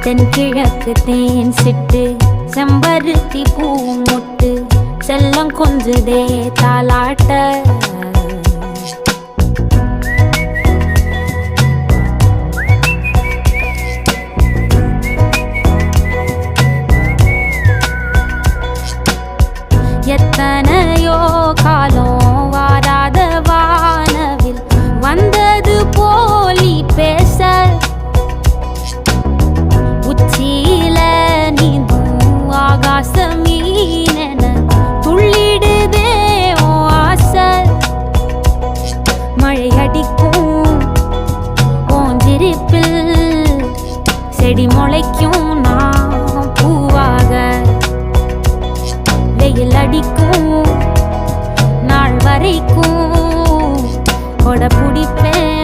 தென்கிழக்கு தேன் சிட்டு செம்பருத்தி பூ முட்டு செல்லம் கொஞ்சுதே தாலாட்ட எத்தனையோ காலம் வாராத வானவில் வந்தது போலி பேச உச்சியில நீந்தும் ஆகாச மீனென துள்ளிடுதே ஓ ஆசை மழை அடிக்கும் ஓஞ்சிருப்பில் செடி முளைக்கும் நான் பூவாக வெயில் அடிக்கும் நாள் வரைக்கும் கொடை பிடிப்பேன்